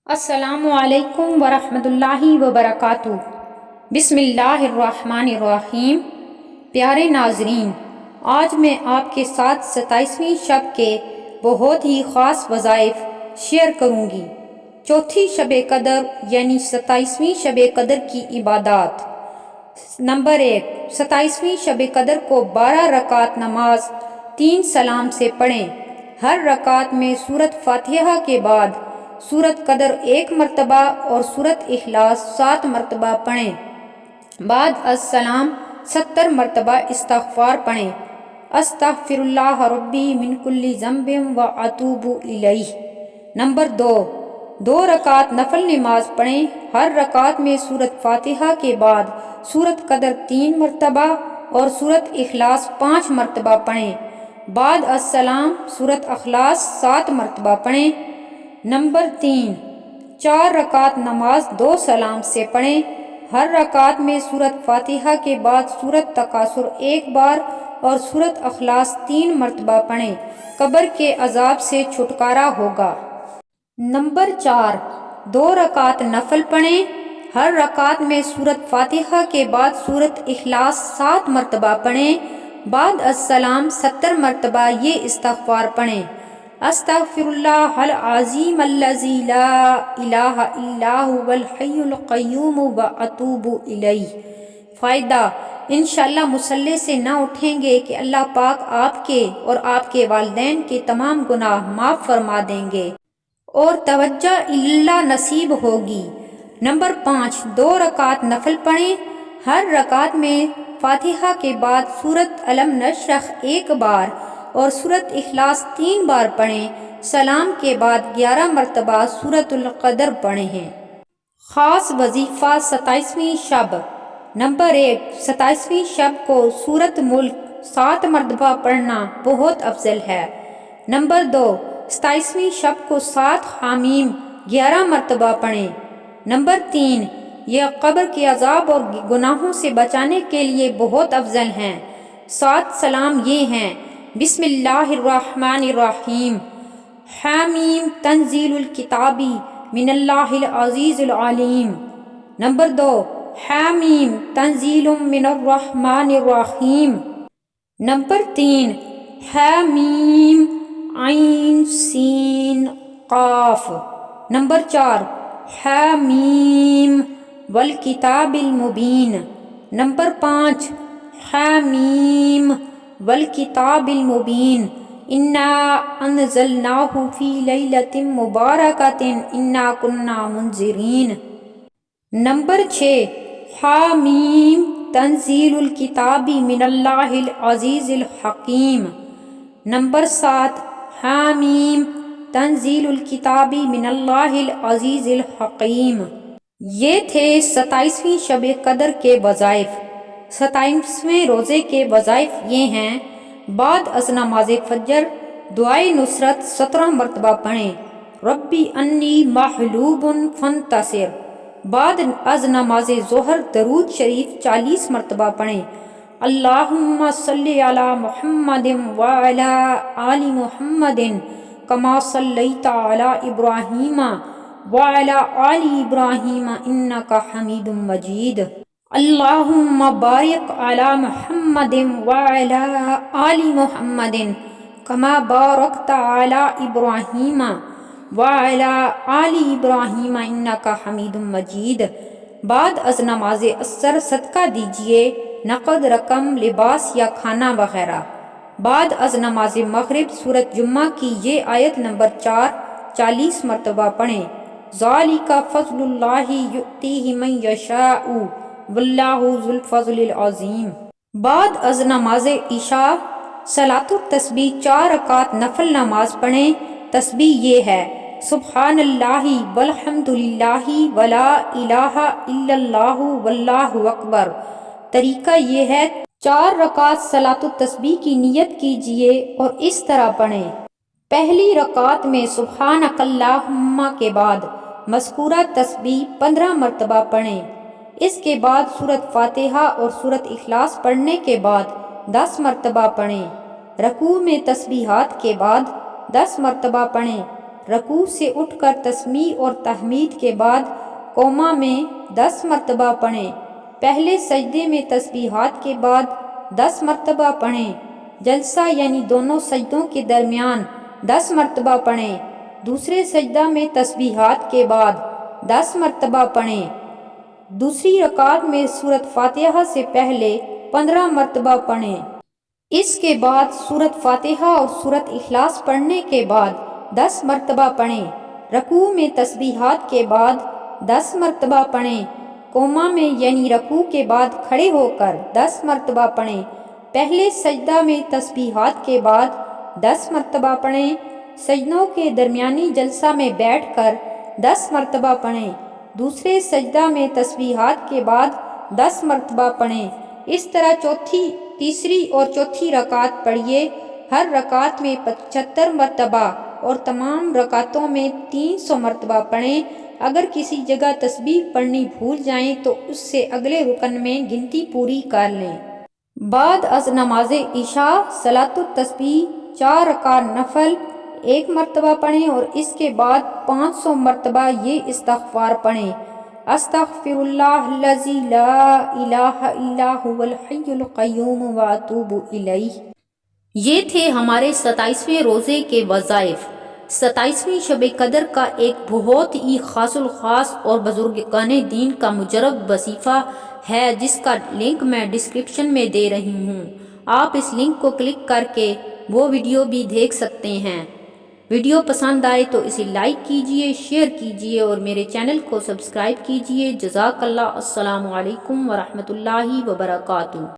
السلام علیکم ورحمۃ اللہ وبرکاتہ۔ بسم اللہ الرحمن الرحیم۔ پیارے ناظرین، آج میں آپ کے ساتھ 27ویں شب کے بہت ہی خاص وظائف شیئر کروں گی۔ چوتھی شب قدر یعنی 27ویں شب قدر کی عبادات۔ نمبر 1، 27ویں شب قدر کو 12 رکعت نماز 3 سلام سے پڑھیں۔ ہر رکعت میں سورۃ فاتحہ کے بعد سورۃ قدر 1 مرتبہ اور سورۃ اخلاص 7 مرتبہ پڑھیں۔ بعد السلام 70 مرتبہ استغفار پڑھیں۔ استغفر اللہ ربی من کل ذنب و اتوب الیہ۔ نمبر 2 رکعت نفل نماز پڑھیں۔ ہر رکعت میں سورۃ فاتحہ کے بعد سورۃ قدر 3 مرتبہ اور سورۃ اخلاص 5 مرتبہ پڑھیں۔ بعد السلام سورۃ اخلاص 7 مرتبہ پڑھیں۔ نمبر 4 رکعت نماز 2 سلام سے پڑھیں۔ ہر رکعت میں سورۃ فاتحہ کے بعد سورۃ تکاثر 1 بار اور سورۃ اخلاص 3 مرتبہ پڑھیں۔ قبر کے عذاب سے چھٹکارا ہوگا۔ نمبر 4 2 رکعت نفل پڑھیں۔ ہر رکعت میں سورۃ فاتحہ کے بعد سورۃ اخلاص 7 مرتبہ پڑھیں۔ بعد السلام 70 مرتبہ یہ استغفار پڑھیں۔ استغفر اللہ العظیم الذی لا الہ الا هو الحی القیوم واتوب الیہ۔ فائدہ: انشاءاللہ مصلی سے نہ اٹھیں گے کہ اللہ پاک آپ کے اور آپ کے والدین کے تمام گناہ معاف فرما دیں گے اور توجہ اللہ نصیب ہوگی۔ نمبر 5 2 رکعت نفل پڑھیں۔ ہر رکعت میں فاتحہ کے بعد سورۃ علم نشرح 1 بار اور سورۃ اخلاص 3 بار پڑھیں۔ سلام کے بعد 11 مرتبہ سورۃ القدر پڑھیں۔ خاص وظیفہ 27ویں شب۔ نمبر 1 27ویں شب کو سورۃ ملک 7 مرتبہ پڑھنا بہت افضل ہے۔ نمبر 2 27ویں شب کو 7 حامیم 11 مرتبہ پڑھیں۔ نمبر 3 یہ قبر کے عذاب اور گناہوں سے بچانے کے لیے بہت افضل ہیں۔ 7 سلام یہ ہیں: بسم اللہ الرحمن الرحیم، حامیم تنزیل الکتاب من اللہ العزیز العلیم۔ نمبر 2 حامیم تنزیل من الرحمن الرحیم۔ نمبر 3 حامیم عین سین قاف۔ نمبر 4 حامیم والکتاب المبین۔ نمبر 5 حامیم والکتاب المبین، انا انزلناہ فی لیلۃ مبارکۃ انا کنا منذرین۔ نمبر 6 حامیم تنزیل الکتاب من اللہ العزیز الحکیم۔ نمبر 7 حامیم تنزیل الکتاب من اللہ العزیز الحکیم۔ یہ تھے 27ویں شب قدر کے وظائف۔ 27ویں روزے کے وظائف یہ ہیں: بعد از نماز فجر دعائے نصرت 17 مرتبہ پڑھیں۔ ربی انی مغلوب فانتصر۔ بعد از نماز ظہر درود شریف 40 مرتبہ پڑھیں۔ اللہم صلی علی محمد وعلی آل محمد کما صلیت علی ابراہیم وعلی آل ابراہیم انک حمید مجید۔ اللہم بارک علی محمد وعلی آل محمد کما بارکت علی ابراہیم وعلی آل ابراہیم انک حمید مجید۔ بعد از نماز عصر صدقہ دیجیے، نقد رقم، لباس یا کھانا وغیرہ۔ بعد از نماز مغرب سورۃ جمعہ کی یہ آیت نمبر 4 40 مرتبہ پڑھیں۔ ذالک فضل اللہ یؤتیہ من یشاء واللہ ذو الفضل العظیم۔ بعد از نماز عشاء صلاۃ التسبیح 4 رکعت نفل نماز پڑھیں۔ تسبیح یہ ہے: سبحان اللہ والحمد للہ ولا الہ الا اللہ واللہ اکبر۔ طریقہ یہ ہے: 4 رکعت صلاۃ التسبیح کی نیت کیجیے اور اس طرح پڑھیں: پہلی رکعت میں سبحانک اللہم کے بعد مذکورہ تسبیح 15 مرتبہ پڑھیں۔ اس کے بعد سورۃ فاتحہ اور سورۃ اخلاص پڑھنے کے بعد 10 مرتبہ پڑھیں۔ رکوع میں تسبیحات کے بعد 10 مرتبہ پڑھیں۔ رکوع سے اٹھ کر تسمیح اور تحمید کے بعد قوما میں 10 مرتبہ پڑھیں۔ پہلے سجدے میں تسبیحات کے بعد 10 مرتبہ پڑھیں۔ جلسہ یعنی دونوں سجدوں کے درمیان 10 مرتبہ پڑھیں۔ دوسرے سجدہ میں تسبیحات کے بعد 10 مرتبہ پڑھیں۔ دوسری رکعت میں سورۃ فاتحہ سے پہلے 15 مرتبہ پڑھیں۔ اس کے بعد سورۃ فاتحہ اور سورۃ اخلاص پڑھنے کے بعد 10 مرتبہ پڑھیں۔ رکوع میں تسبیحات کے بعد 10 مرتبہ پڑھیں۔ قوما میں یعنی رکوع کے بعد کھڑے ہو کر 10 مرتبہ پڑھیں۔ پہلے سجدہ میں تسبیحات کے بعد 10 مرتبہ پڑھیں۔ سجدوں کے درمیانی جلسہ میں بیٹھ کر 10 مرتبہ پڑھیں۔ دوسرے سجدہ میں تسبیحات کے بعد 10 مرتبہ پڑھیں۔ اس طرح تیسری اور چوتھی رکعت پڑھیے۔ ہر رکعت میں 75 مرتبہ اور تمام رکعتوں میں 300 مرتبہ پڑھیں۔ اگر کسی جگہ تسبیح پڑھنی بھول جائیں تو اس سے اگلے رکن میں گنتی پوری کر لیں۔ بعد از نماز عشاء صلاۃ التسبیح 4 رکعت نفل 1 مرتبہ پڑھیں اور اس کے بعد 500 مرتبہ یہ استغفار پڑھیں: استغفر اللہ الذی لا الہ الا هو الحی القیوم واتوب الیہ۔ یہ تھے ہمارے 27ویں روزے کے وظائف۔ 27ویں شب قدر کا ایک بہت ہی خاص الخاص اور بزرگان دین کا مجرب وظیفہ ہے جس کا لنک میں ڈسکرپشن میں دے رہی ہوں۔ آپ اس لنک کو کلک کر کے وہ ویڈیو بھی دیکھ سکتے ہیں۔ ویڈیو پسند آئے تو اسے لائک کیجئے، شیئر کیجئے اور میرے چینل کو سبسکرائب کیجئے۔ جزاک اللہ۔ السلام علیکم ورحمۃ اللہ وبرکاتہ۔